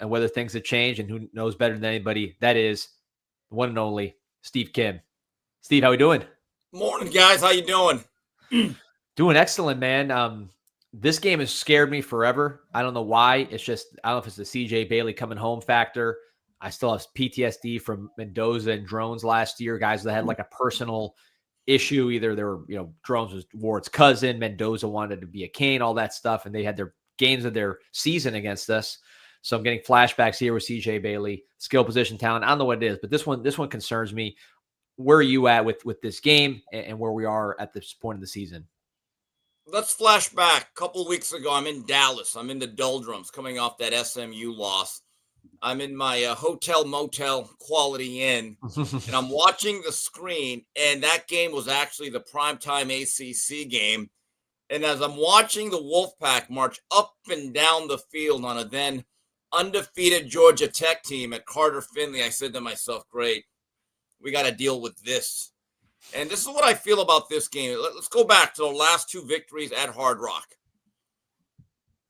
and whether things have changed, and who knows better than anybody, that is the one and only Steve Kim. Steve, how we doing? Morning, guys. How you doing? Doing excellent, man. This game has scared me forever. I don't know why. It's just, I don't know if it's the CJ Bailey coming home factor. I still have PTSD from Mendoza and Drones last year, guys that had like a personal issue. Either they were, Drones was Ward's cousin, Mendoza wanted to be a Kane, all that stuff, and they had their games of their season against us. So I'm getting flashbacks here with CJ Bailey, skill position talent. I don't know what it is, but this one concerns me. Where are you at with this game and where we are at this point of the season? Let's flash back. A couple of weeks ago, I'm in Dallas. I'm in the doldrums coming off that SMU loss. I'm in my hotel motel Quality Inn, and I'm watching the screen, and that game was actually the primetime ACC game. And as I'm watching the Wolfpack march up and down the field on a then undefeated Georgia Tech team at Carter Finley, I said to myself, great, we got to deal with this. And this is what I feel about this game. Let's go back to the last two victories at Hard Rock.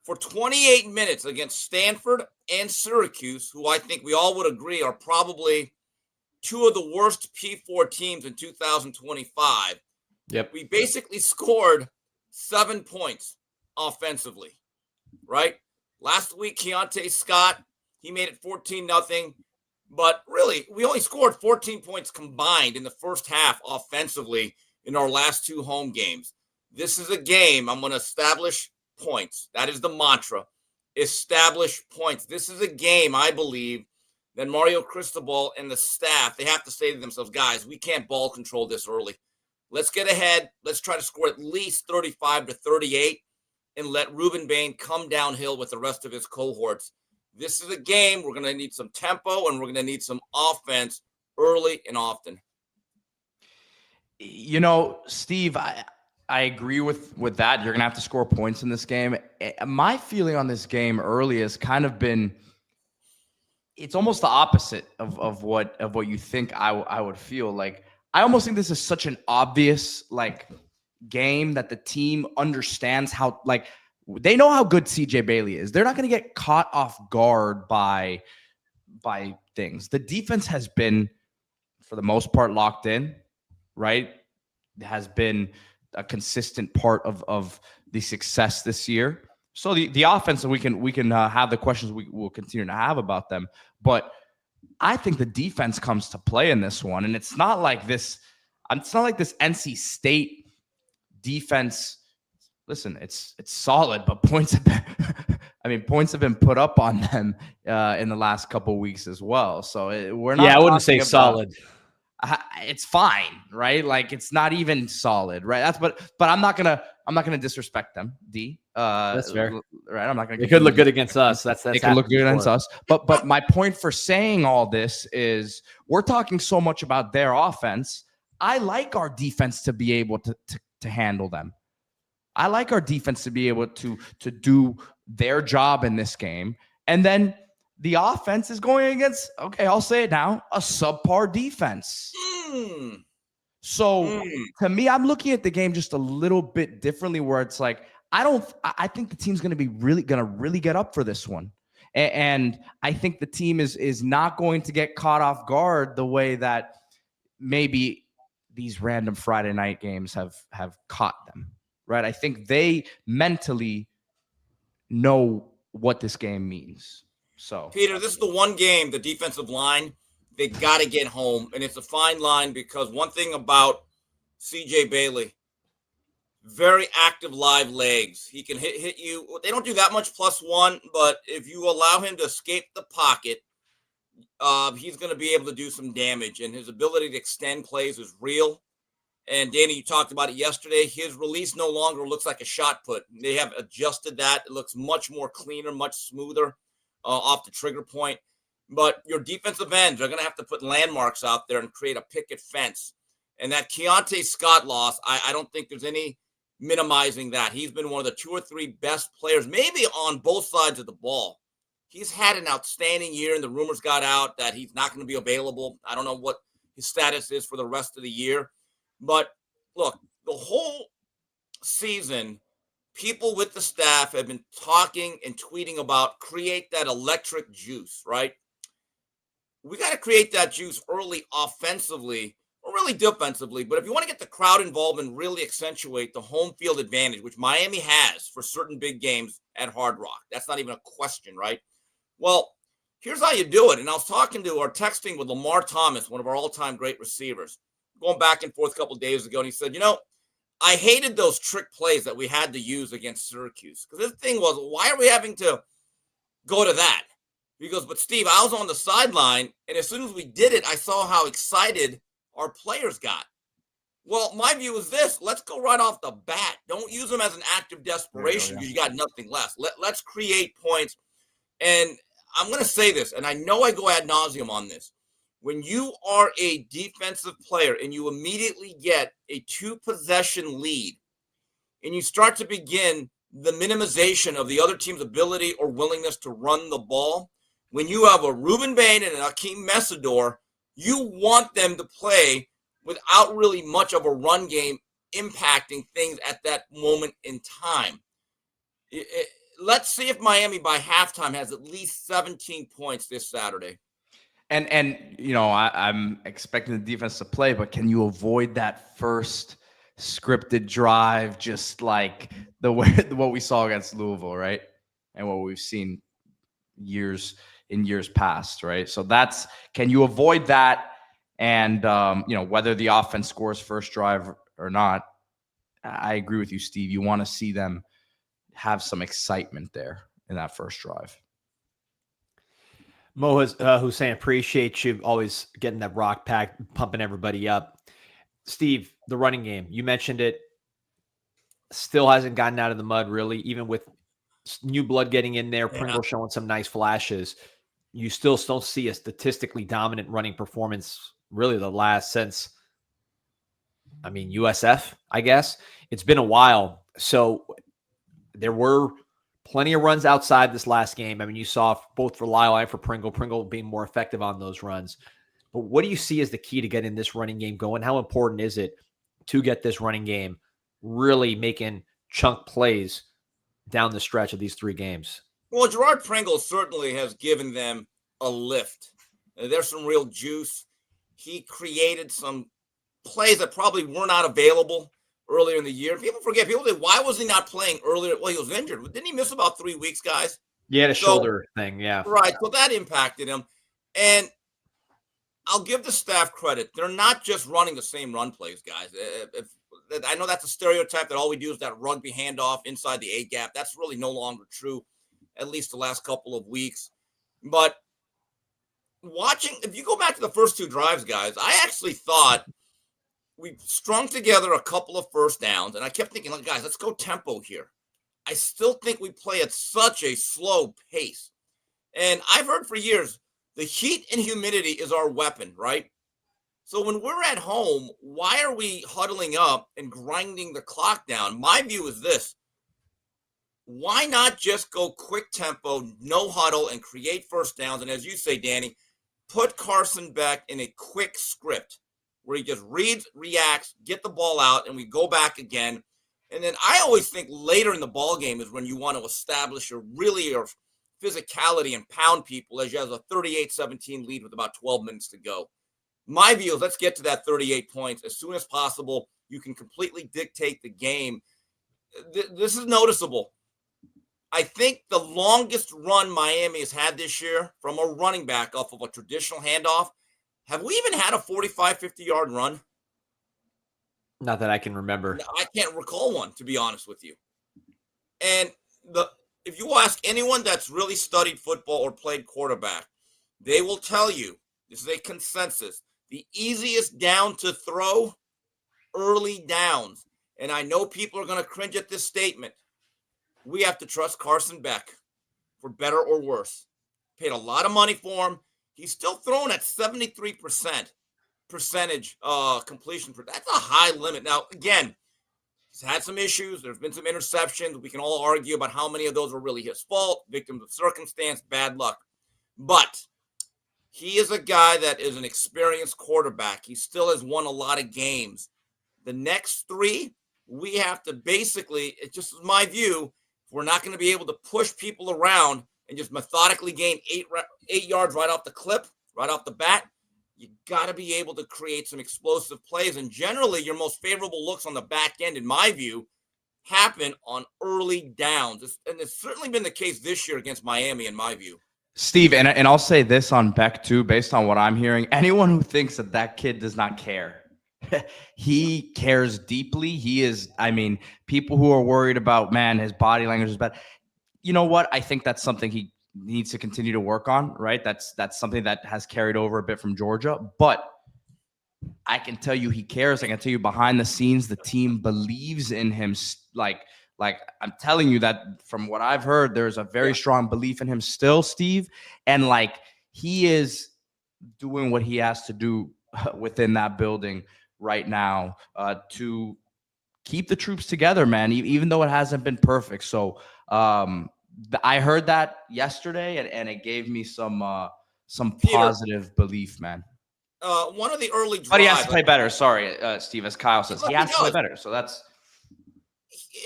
For 28 minutes against Stanford and Syracuse, who I think we all would agree are probably two of the worst P4 teams in 2025. Yep. We basically scored 7 points offensively, right? Last week, Keontae Scott, he made it 14-0. But really, we only scored 14 points combined in the first half offensively in our last two home games. This is a game I'm going to establish points. That is the mantra. Establish points. This is a game, I believe, that Mario Cristobal and the staff, they have to say to themselves, guys, we can't ball control this early. Let's get ahead. Let's try to score at least 35-38 and let Ruben Bain come downhill with the rest of his cohorts. This is a game we're going to need some tempo and we're going to need some offense early and often. Steve, I agree with that. You're going to have to score points in this game. My feeling on this game early has kind of been, it's almost the opposite of what you think I would feel. Like, I almost think this is such an obvious game that the team understands how, they know how good CJ Bailey is. They're not going to get caught off guard by things. The defense has been, for the most part, locked in, right? It has been a consistent part of the success this year. So the offense, we can have the questions we will continue to have about them. But I think the defense comes to play in this one. And it's not like this NC State defense. Listen, it's solid, but points have been put up on them in the last couple of weeks as well. So we're not. Yeah, I wouldn't say solid. It's fine, right? Like, it's not even solid, right? But I'm not gonna disrespect them. That's fair, right? I'm not gonna. It could look good against us. It could look good against us. But my point for saying all this is we're talking so much about their offense. I like our defense to be able to handle them. I like our defense to be able to do their job in this game. And then the offense is going against, okay, I'll say it now, a subpar defense. So to me, I'm looking at the game just a little bit differently, where it's like, I think the team's going to really get up for this one. And I think the team is not going to get caught off guard the way that maybe these random Friday night games have caught them. Right. I think they mentally know what this game means. So, Peter, this is the one game, the defensive line, they got to get home. And it's a fine line because one thing about CJ Bailey, very active live legs. He can hit you. They don't do that much +1, but if you allow him to escape the pocket, he's going to be able to do some damage. And his ability to extend plays is real. And Danny, you talked about it yesterday. His release no longer looks like a shot put. They have adjusted that. It looks much more cleaner, much smoother off the trigger point. But your defensive ends are going to have to put landmarks out there and create a picket fence. And that Keontae Scott loss, I don't think there's any minimizing that. He's been one of the 2 or 3 best players, maybe on both sides of the ball. He's had an outstanding year, and the rumors got out that he's not going to be available. I don't know what his status is for the rest of the year. But look, the whole season, people with the staff have been talking and tweeting about create that electric juice, right? We got to create that juice early offensively or really defensively. But if you want to get the crowd involved and really accentuate the home field advantage, which Miami has for certain big games at Hard Rock, that's not even a question, right? Well, here's how you do it. And I was talking to or texting with Lamar Thomas, one of our all-time great receivers, going back and forth a couple of days ago. And he said, I hated those trick plays that we had to use against Syracuse. Because the thing was, why are we having to go to that? He goes, but Steve, I was on the sideline, and as soon as we did it, I saw how excited our players got. Well, my view is this. Let's go right off the bat. Don't use them as an act of desperation because you got nothing left. Let's create points. And I'm going to say this, and I know I go ad nauseum on this. When you are a defensive player and you immediately get a 2-possession lead and you start to begin the minimization of the other team's ability or willingness to run the ball, when you have a Reuben Bain and an Akeem Messidor, you want them to play without really much of a run game impacting things at that moment in time. Let's see if Miami by halftime has at least 17 points this Saturday. And I'm expecting the defense to play, but can you avoid that first scripted drive, just like what we saw against Louisville, right? And what we've seen years past, right? So can you avoid that? And whether the offense scores first drive or not, I agree with you, Steve. You want to see them have some excitement there in that first drive. Mo Hussein, appreciate you always getting that rock pack, pumping everybody up. Steve, the running game, you mentioned it, still hasn't gotten out of the mud, really, even with new blood getting in there, Pringle showing some nice flashes. You still don't see a statistically dominant running performance, really, the last since, USF, I guess. It's been a while. So there were plenty of runs outside this last game. You saw both for Lyle and for Pringle being more effective on those runs. But what do you see as the key to getting this running game going? How important is it to get this running game really making chunk plays down the stretch of these 3 games? Well, Gerard Pringle certainly has given them a lift. There's some real juice. He created some plays that probably were not available earlier in the year. People forget. People say, why was he not playing earlier? Well, he was injured. Didn't he miss about 3 weeks, guys? Yeah, the shoulder thing, yeah. Right. So that impacted him. And I'll give the staff credit. They're not just running the same run plays, guys. I know that's a stereotype that all we do is that rugby handoff inside the A-gap. That's really no longer true, at least the last couple of weeks. But if you go back to the first 2 drives, guys, I actually thought we strung together a couple of first downs, and I kept thinking, guys, let's go tempo here. I still think we play at such a slow pace. And I've heard for years, the heat and humidity is our weapon, right? So when we're at home, why are we huddling up and grinding the clock down? My view is this. Why not just go quick tempo, no huddle, and create first downs? And as you say, Danny, put Carson Beck in a quick script where he just reads, reacts, get the ball out, and we go back again. And then I always think later in the ball game is when you want to establish your physicality and pound people as you have a 38-17 lead with about 12 minutes to go. My view is let's get to that 38 points as soon as possible. You can completely dictate the game. This is noticeable. I think the longest run Miami has had this year from a running back off of a traditional handoff. Have we even had a 45, 50-yard run? Not that I can remember. I can't recall one, to be honest with you. And if you ask anyone that's really studied football or played quarterback, they will tell you, this is a consensus, the easiest down to throw, early downs. And I know people are going to cringe at this statement. We have to trust Carson Beck, for better or worse. Paid a lot of money for him. He's still throwing at 73% percentage completion. That's a high limit. Now, again, he's had some issues. There's been some interceptions. We can all argue about how many of those were really his fault, victims of circumstance, bad luck. But he is a guy that is an experienced quarterback. He still has won a lot of games. The next 3 we have to basically, it's just my view, we're not going to be able to push people around and just methodically gain 8 yards right off the clip, right off the bat. You got to be able to create some explosive plays. And generally, your most favorable looks on the back end, in my view, happen on early downs. And it's certainly been the case this year against Miami, in my view. Steve, and I'll say this on Beck too, based on what I'm hearing. Anyone who thinks that kid does not care, he cares deeply. He is, I mean, people who are worried about, man, his body language is bad. You know what? I think that's something he needs to continue to work on, right? That's something that has carried over a bit from Georgia. But I can tell you he cares. I can tell you behind the scenes, the team believes in him. Like I'm telling you that from what I've heard, there's a very strong belief in him still, Steve. And like he is doing what he has to do within that building right now to keep the troops together, man, even though it hasn't been perfect. So I heard that yesterday, and it gave me some positive belief, man. One of the early drives. But he has to play better. Sorry, Steve, as Kyle says, he has to play better. So that's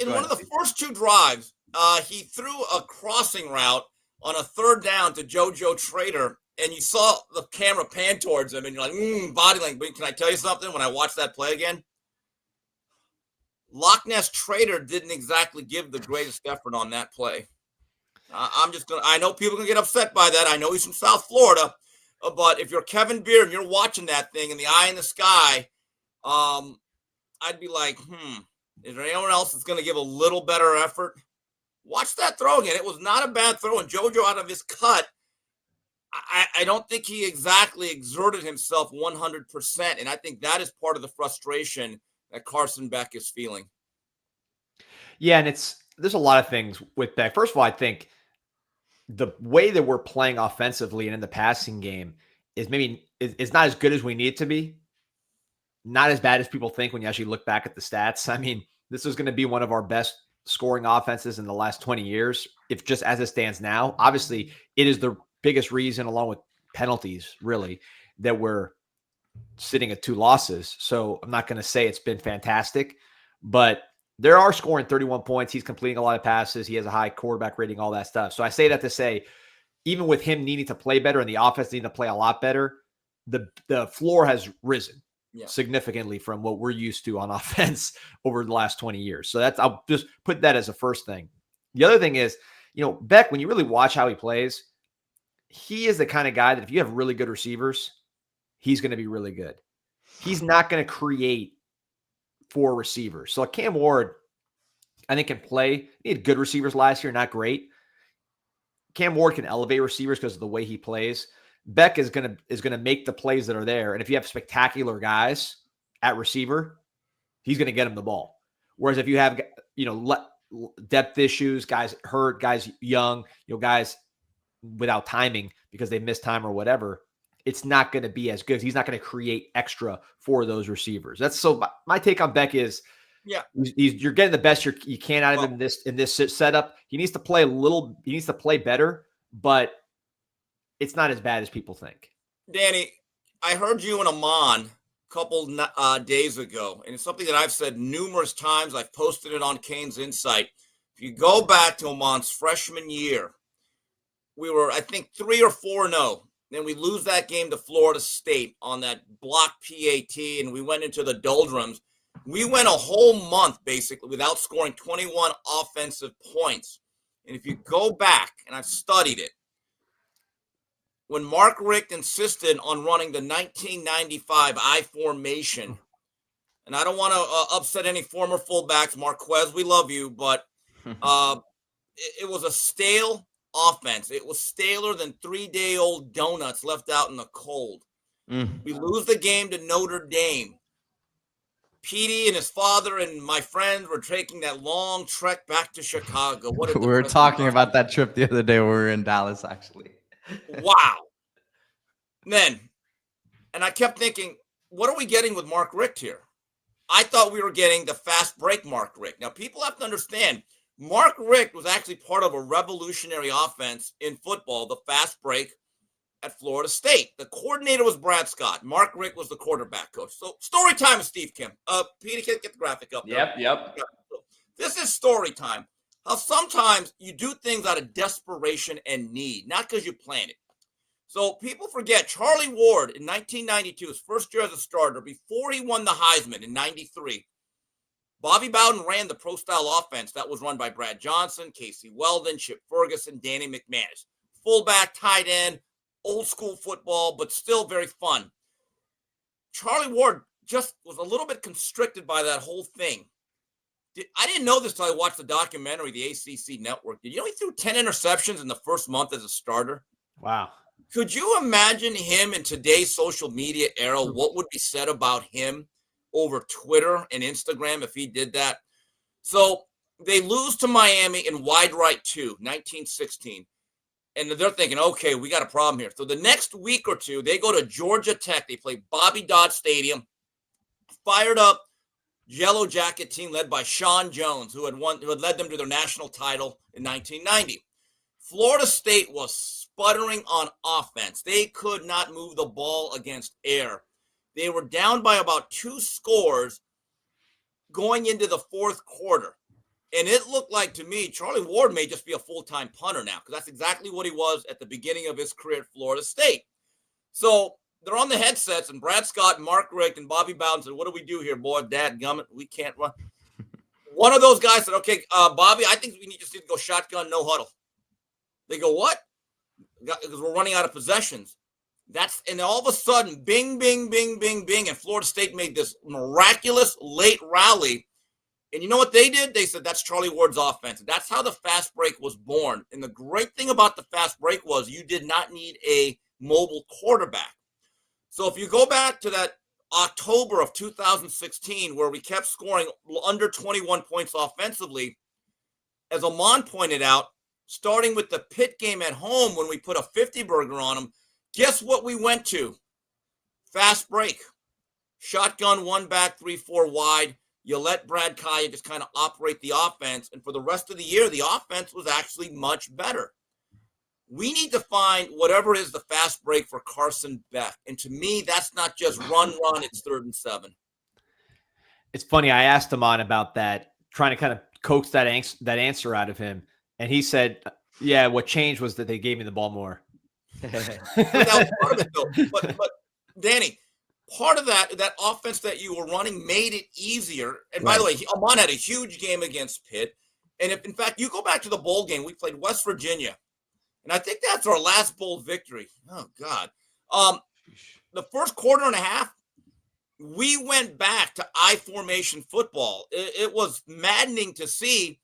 in one of the first 2 drives. He threw a crossing route on a 3rd down to JoJo Trader, and you saw the camera pan towards him, and you're like, body language. But can I tell you something? When I watched that play again, Loch Ness Trader didn't exactly give the greatest effort on that play. I know people can get upset by that. I know he's from South Florida. But if you're Kevin Beard and you're watching that thing in the eye in the sky, I'd be like, is there anyone else that's going to give a little better effort? Watch that throw again. It was not a bad throw. And JoJo, out of his cut, I don't think he exactly exerted himself 100%. And I think that is part of the frustration that Carson Beck is feeling. Yeah, and there's a lot of things with Beck. First of all, I think the way that we're playing offensively and in the passing game is maybe it's not as good as we need it to be. Not as bad as people think when you actually look back at the stats. I mean, this is going to be one of our best scoring offenses in the last 20 years, if just as it stands now. Obviously, it is the biggest reason, along with penalties, really, that we're sitting at 2 losses. So I'm not going to say it's been fantastic, but there are scoring 31 points. He's completing a lot of passes. He has a high quarterback rating, all that stuff. So I say that to say, even with him needing to play better and the offense needing to play a lot better, the floor has risen significantly from what we're used to on offense over the last 20 years. So I'll just put that as a first thing. The other thing is, Beck, when you really watch how he plays, he is the kind of guy that if you have really good receivers, he's going to be really good. He's not going to create for receivers. So Cam Ward, I think, can play. He had good receivers last year, not great. Cam Ward can elevate receivers because of the way he plays. Beck is gonna make the plays that are there. And if you have spectacular guys at receiver, he's going to get him the ball. Whereas if you have, depth issues, guys hurt, guys young, guys without timing because they missed time or whatever, it's not going to be as good. He's not going to create extra for those receivers. That's so my take on Beck is, you're getting the best you can out of him in this setup. He needs to play he needs to play better, but it's not as bad as people think. Danny, I heard you and Amon a couple days ago, and it's something that I've said numerous times. I've posted it on CanesInSight. If you go back to Amon's freshman year, we were, I think, 3 or 4-0. Then we lose that game to Florida State on that block PAT, and we went into the doldrums. We went a whole month, basically, without scoring 21 offensive points. And if you go back, and I've studied it, when Mark Richt insisted on running the 1995 I formation, and I don't want to upset any former fullbacks, Marquez, we love you, but it was a stale offense. It was staler than 3-day-old donuts left out in the cold. We lose the game to Notre Dame. Petey and his father and my friends were taking that long trek back to Chicago. We were talking about that trip the other day when we were in Dallas, actually. Wow. And I kept thinking, what are we getting with Mark Richt here? I thought we were getting the fast break Mark Richt. Now, people have to understand, Mark Richt was actually part of a revolutionary offense in football, the fast break. at Florida State. The coordinator was Brad Scott. Mark Richt was the quarterback coach. So story time with Steve Kim. Peter, get the graphic up there. Yep. This is story time. How sometimes you do things out of desperation and need, not because you planned it. So people forget Charlie Ward in 1992, his first year as a starter, before he won the Heisman in 93. Bobby Bowden ran the pro-style offense that was run by Brad Johnson, Casey Weldon, Chip Ferguson, Danny McManus. Fullback, tight end, old school football, but still very fun. Charlie Ward just was a little bit constricted by that whole thing. I didn't know this until I watched the documentary, the ACC Network. Did you know he threw 10 interceptions in the first month as a starter? Wow. Could you imagine him in today's social media era? What would be said about him over Twitter and Instagram if he did that? So they lose to Miami in wide right 2, 1916. And they're thinking, okay, we got a problem here. So the next week or two, they go to Georgia Tech. They play Bobby Dodd Stadium. Fired up Yellow Jacket team led by Sean Jones, who had led them to their national title in 1990. Florida State was sputtering on offense. They could not move the ball against air. They were down by about 2 scores going into the fourth quarter. And it looked like to me, Charlie Ward may just be a full-time punter now, because that's exactly what he was at the beginning of his career at Florida State. So they're on the headsets, and Brad Scott, Mark Richt, and Bobby Bowden said, what do we do here, boy? Dad gummit, we can't run. One of those guys said, okay, Bobby, I think we just need to go shotgun, no huddle. They go, what? Because we're running out of possessions. And all of a sudden, bing, bing, bing, bing, bing, and Florida State made this miraculous late rally. And you know what they did? They said, that's Charlie Ward's offense. That's how the fast break was born. And the great thing about the fast break was you did not need a mobile quarterback. So if you go back to that October of 2016, where we kept scoring under 21 points offensively, as Amon pointed out, starting with the Pitt game at home when we put a 50-burger on them, guess what we went to? Fast break. Shotgun, 1 back, 3-4 wide. You let Brad Kaya just kind of operate the offense. And for the rest of the year, the offense was actually much better. We need to find whatever is the fast break for Carson Beck. And to me, that's not just run, it's 3rd and 7. It's funny. I asked him on about that, trying to kind of coax that answer out of him. And he said, yeah, what changed was that they gave me the ball more. But that was part of it, though. But Danny, part of that offense that you were running made it easier. And by the way, Amon had a huge game against Pitt. And if, in fact, you go back to the bowl game, we played West Virginia. And I think that's our last bowl victory. Oh, God. The first quarter and a half, we went back to I-formation football. It was maddening to see.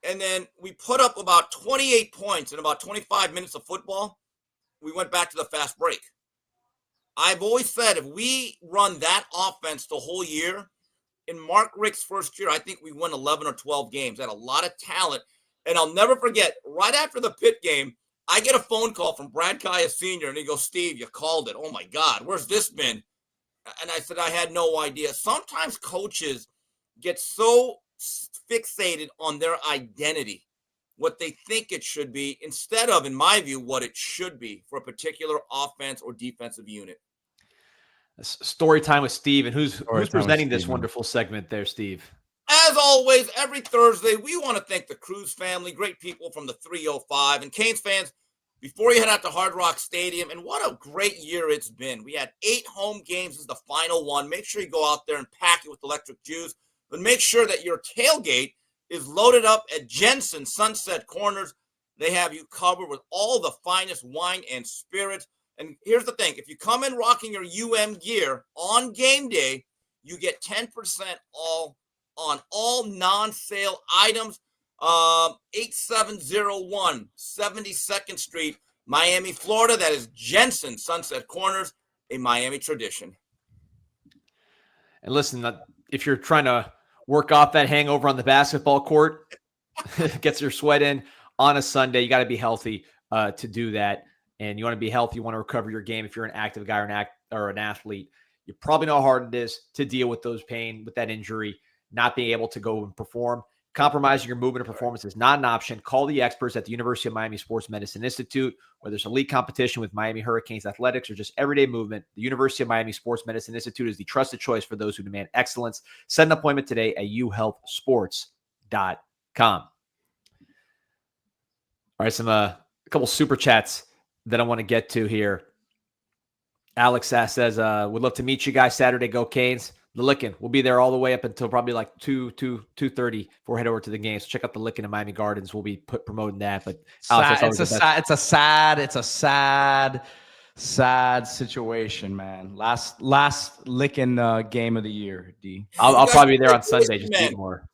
And then we put up about 28 points in about 25 minutes of football. We went back to the fast break. I've always said if we run that offense the whole year, in Mark Richt's first year, I think we won 11 or 12 games. Had a lot of talent. And I'll never forget, right after the Pitt game, I get a phone call from Brad Kaya Sr., and he goes, Steve, you called it. Oh, my God, where's this been? And I said, I had no idea. Sometimes coaches get so fixated on their identity, what they think it should be, instead of, in my view, what it should be for a particular offense or defensive unit. Story time with Steve. And who's presenting this wonderful segment there, Steve? As always, every Thursday, we want to thank the Cruz family, great people from the 305. And Canes fans, before you head out to Hard Rock Stadium, and what a great year it's been. We had 8 home games. This is the final one. Make sure you go out there and pack it with electric juice. But make sure that your tailgate is loaded up at Jensen Sunset Corners. They have you covered with all the finest wine and spirits. And here's the thing. If you come in rocking your gear on game day, you get 10% all on all non-sale items. 8701 72nd Street, Miami, Florida. That is Jensen Sunset Corners, a Miami tradition. And listen, if you're trying to work off that hangover on the basketball court, gets your sweat in on a Sunday, you got to be healthy to do that. And you want to be healthy, you want to recover your game. If you're an active guy or an athlete, you probably know how hard it is to deal with those pain, with that injury, not being able to go and perform. Compromising your movement or performance is not an option. Call the experts at the University of Miami Sports Medicine Institute. Whether it's elite competition with Miami Hurricanes athletics or just everyday movement, the University of Miami Sports Medicine Institute is the trusted choice for those who demand excellence. Set an appointment today at uhealthsports.com. All right, a couple super chats that I want to get to here. Alex says, would love to meet you guys Saturday. Go Canes. The Lickin'. We'll be there all the way up until probably like 2:30 before we head over to the game. So check out the Lickin' in Miami Gardens. We'll be promoting that. But Alex, it's a sad situation, man. Last Lickin' game of the year, D. I'll probably be there on Sunday. Just eat more.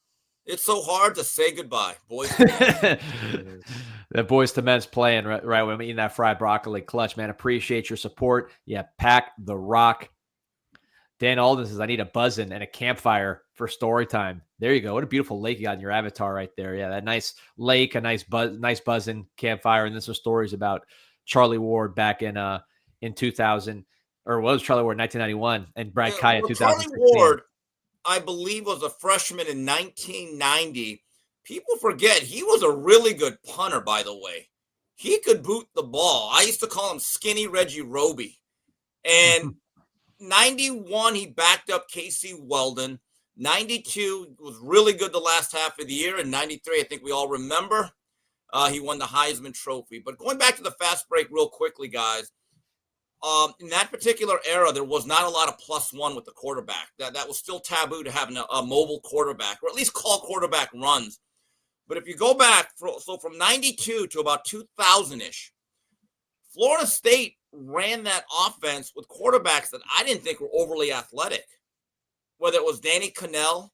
It's so hard to say goodbye, boys. The Boys to Men's playing right when I'm eating that fried broccoli. Clutch, man. Appreciate your support. Yeah, pack the rock. Dan Alden says, I need a BUZZN and a campfire for story time. There you go. What a beautiful lake you got in your avatar right there. Yeah, that nice lake, a nice BUZZN campfire. And this was stories about Charlie Ward back in 2000, or was Charlie Ward 1991 and Brad Kaya 2016. Charlie Ward, I believe, was a freshman in 1990. People forget he was a really good punter, by the way. He could boot the ball. I used to call him Skinny Reggie Roby. And 91, he backed up Casey Weldon. 92 was really good the last half of the year. And 93, I think we all remember, he won the Heisman Trophy. But going back to the fast break real quickly, guys, in that particular era, there was not a lot of +1 with the quarterback. That was still taboo to have a mobile quarterback, or at least call quarterback runs. But if you go back, so from 92 to about 2000-ish, Florida State ran that offense with quarterbacks that I didn't think were overly athletic, whether it was Danny Cannell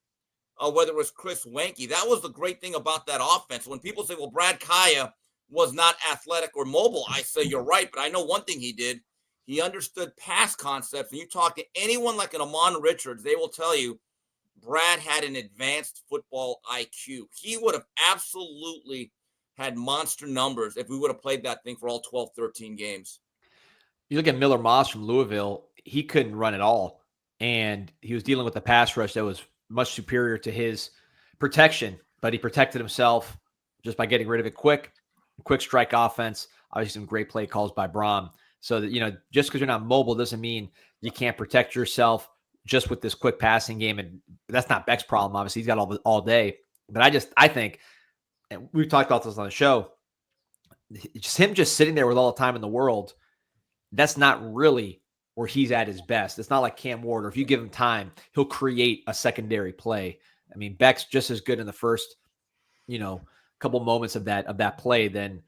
or whether it was Chris Wenke. That was the great thing about that offense. When people say, well, Brad Kaya was not athletic or mobile, I say you're right, but I know one thing he did. He understood pass concepts. And you talk to anyone like an Amon Richards, they will tell you Brad had an advanced football IQ. He would have absolutely had monster numbers if we would have played that thing for all 12, 13 games. You look at Miller Moss from Louisville, he couldn't run at all. And he was dealing with a pass rush that was much superior to his protection, but he protected himself just by getting rid of it quick strike offense. Obviously some great play calls by Braum. So that, just because you're not mobile doesn't mean you can't protect yourself just with this quick passing game. And that's not Beck's problem. Obviously he's got all day, but I think, and we've talked about this on the show, just him just sitting there with all the time in the world, that's not really where he's at his best. It's not like Cam Ward, or if you give him time, he'll create a secondary play. I mean, Beck's just as good in the first, couple moments of that play than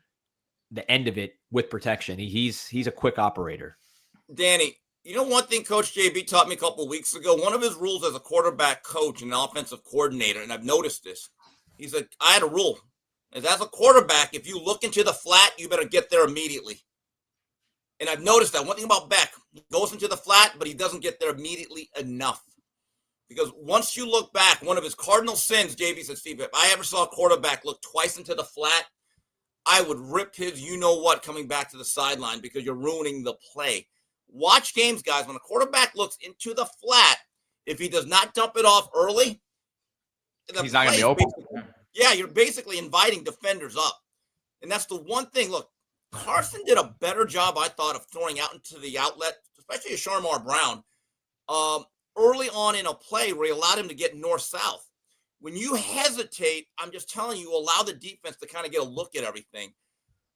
the end of it with protection. He's a quick operator. Danny, one thing Coach JB taught me a couple of weeks ago, one of his rules as a quarterback coach and an offensive coordinator, and I've noticed this, he said, I had a rule. As a quarterback, if you look into the flat, you better get there immediately. And I've noticed that. One thing about Beck, he goes into the flat, but he doesn't get there immediately enough. Because once you look back, one of his cardinal sins, JB said, Steve, if I ever saw a quarterback look twice into the flat, I would rip his you-know-what coming back to the sideline because you're ruining the play. Watch games, guys. When a quarterback looks into the flat, if he does not dump it off early, he's not going to be open. Yeah, you're basically inviting defenders up. And that's the one thing. Look, Carson did a better job, I thought, of throwing out into the outlet, especially Sharmar Brown, early on in a play where he allowed him to get north-south. When you hesitate, I'm just telling you, allow the defense to kind of get a look at everything.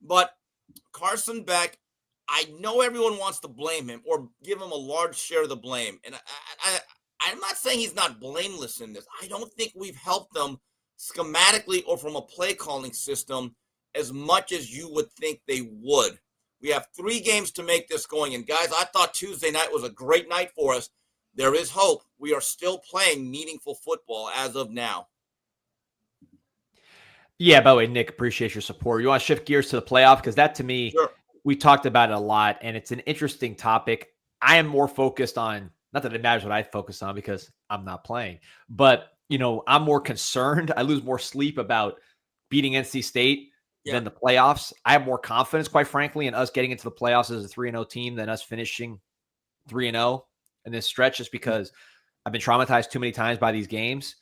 But Carson Beck, I know everyone wants to blame him or give him a large share of the blame. And I'm not saying he's not blameless in this. I don't think we've helped them schematically or from a play calling system as much as you would think they would. We have 3 games to make this going. And guys, I thought Tuesday night was a great night for us. There is hope. We are still playing meaningful football as of now. Yeah, by the way, Nick, appreciate your support. You want to shift gears to the playoff? Because that, to me, Sure. We talked about it a lot, and it's an interesting topic. I am more focused on, not that it matters what I focus on because I'm not playing, but, I'm more concerned. I lose more sleep about beating NC State than the playoffs. I have more confidence, quite frankly, in us getting into the playoffs as a 3-0 team than us finishing 3-0 in this stretch, just because I've been traumatized too many times by these games.